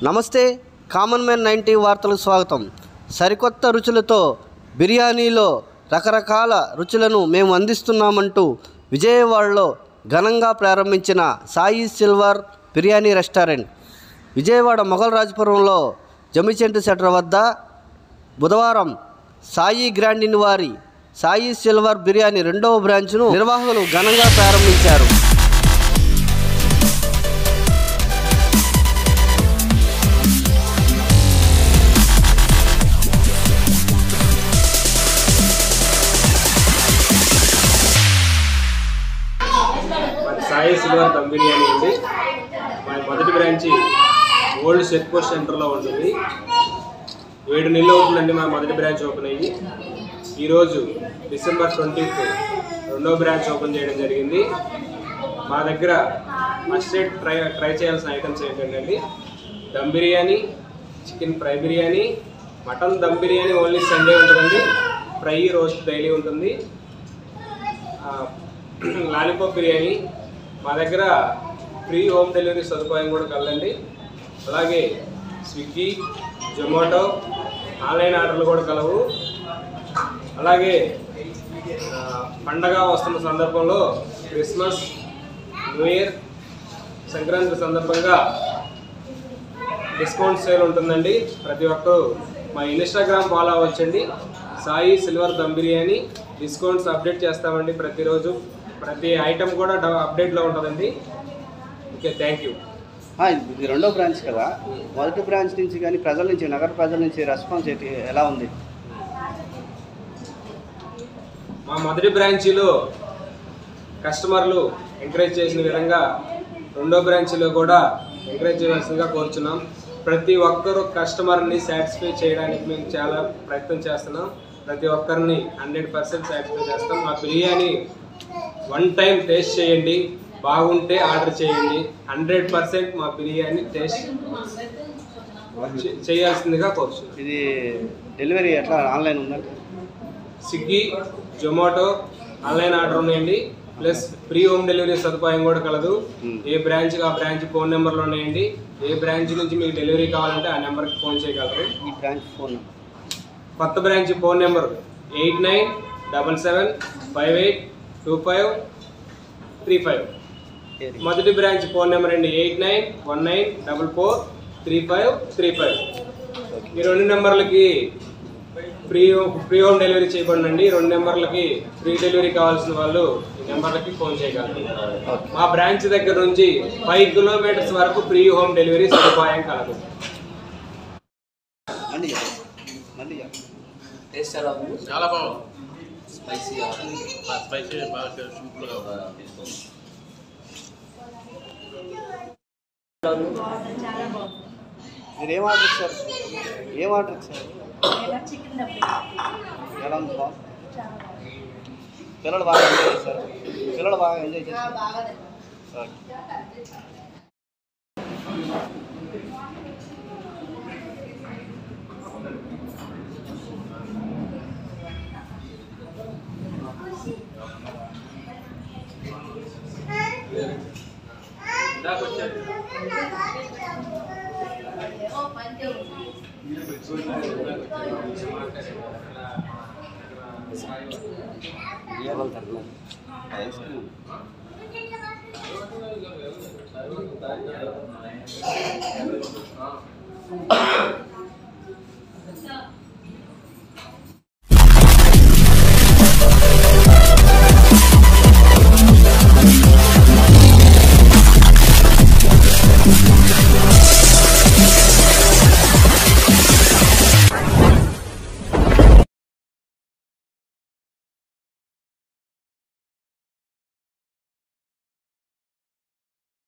నమస్తే, common man 90 వార్తలకు స్వాగతం. సరికొత్త రుచులతో బిర్యానీలో రకరకాల రుచులను మేము అందిస్తున్నామంటూ విజయవాడలో ఘనంగా ప్రారంభించిన సాయి సిల్వర్ బిర్యానీ రెస్టారెంట్ విజయవాడ మొఘల్ రాజపురంలో జమిచెంటు సెంటర్ వద్ద బుధవారం సాయి గ్రాండ్ ఇన్ వారి సాయి సిల్వర్ బిర్యానీ 2వ బ్రాంచ్ను నిర్వాహకులు ఘనంగా ప్రారంభించారు. సాయి సిల్వర్ దమ్ బిర్యానీ ఉంది. మా మొదటి బ్రాంచి ఓల్డ్ చెక్ పోస్ట్ సెంటర్లో ఉంటుంది. 7 నెలలు అవుతుందండి మా మొదటి బ్రాంచ్ ఓపెన్ అయ్యి. ఈరోజు డిసెంబర్ 20th 2వ బ్రాంచ్ ఓపెన్ చేయడం జరిగింది. మా దగ్గర మస్ట్ ట్రై చేయాల్సిన ఐటమ్స్ ఏంటంటే dum biryani, chicken fry biryani, mutton dum biryani only Sunday ఉంటుందండి. ఫ్రై రోస్ట్ డైలీ ఉంటుంది. లాలీపాప్ బిర్యానీ, మా దగ్గర ఫ్రీ హోమ్ డెలివరీ సదుపాయం కూడా కలదండి. అలాగే స్విగ్గీ, జొమాటో ఆన్లైన్ ఆర్డర్లు కూడా కలవు. అలాగే పండగ వస్తున్న సందర్భంలో క్రిస్మస్, న్యూ ఇయర్, సంక్రాంతి సందర్భంగా డిస్కౌంట్ సేల్ ఉంటుందండి. ప్రతి ఒక్కరూ మా ఇన్స్టాగ్రామ్ ఫాలో అవ్వచ్చండి. Sai silver dum biryani discounts update చేస్తామండి. ప్రతిరోజు ప్రతి ఐటమ్ కూడా అప్డేట్లో ఉంటుందండి. Okay, thank you. ఇది 2వ బ్రాంచ్ కదా, మొదటి బ్రాంచ్ నుంచి కానీ ప్రజల నుంచి, నగర ప్రజల నుంచి రెస్పాన్స్ ఎలా ఉంది? మా మొదటి బ్రాంచీలో కస్టమర్లు ఎంకరేజ్ చేసిన విధంగా 2వ బ్రాంచీలో కూడా ఎంకరేజ్ చేయవలసిందిగా కోరుచున్నాం. ప్రతి ఒక్కరూ కస్టమర్ని సాటిస్ఫై చేయడానికి మేము చాలా ప్రయత్నం చేస్తున్నాం. ప్రతి ఒక్కరిని 100% సాటిస్ఫై చేస్తాం. మా బిర్యానీ 1 టైం టేస్ట్ చేయండి, బాగుంటే ఆర్డర్ చేయండి. 100% మా బిర్యానీ టేస్ట్ చేయాల్సిందిగా కోరుచున్నాం. ఇది డెలివరీ ఎట్లా ఆన్లైన్ ఉందంటే స్విగ్గీ, జొమాటో ఆన్లైన్ ఆర్డర్ ఉన్నాయండి. ప్లస్ ఫ్రీ హోమ్ డెలివరీ సదుపాయం కూడా కలదు. ఏ బ్రాంచ్కి ఆ బ్రాంచ్ ఫోన్ నెంబర్లు ఉన్నాయండి. ఏ బ్రాంచ్ నుంచి మీకు డెలివరీ కావాలంటే ఆ నెంబర్కి ఫోన్ చేయగలరు. ఈ బ్రాంచ్ ఫోన్ కొత్త బ్రాంచ్ ఫోన్ నెంబర్ 8977582535. మొదటి బ్రాంచ్ ఫోన్ నెంబర్ అండి 8919443535. ఈ 2 నెంబర్లకి ఫ్రీ హోమ్ డెలివరీ చేయబడిందండి. 2 నెంబర్లకి ఫ్రీ డెలివరీ కావాల్సిన వాళ్ళు ఈ నెంబర్లకి ఫోన్ చేయగలరు. మా బ్రాంచ్ దగ్గర నుంచి 5 కిలోమీటర్స్ వరకు ఫ్రీ హోమ్ డెలివరీ సదుపాయం కలదు. టేస్ట్ ఎలా ఉంది? చాలా బాగుంది. స్పైసీ బాగా సింపుల్గా తీసుకోండి. మీరు ఏం ఆర్డర్ ఇచ్చారు? ఎలా ఉంది? పిల్లలు బాగా ఎంజాయ్ చేస్తారు.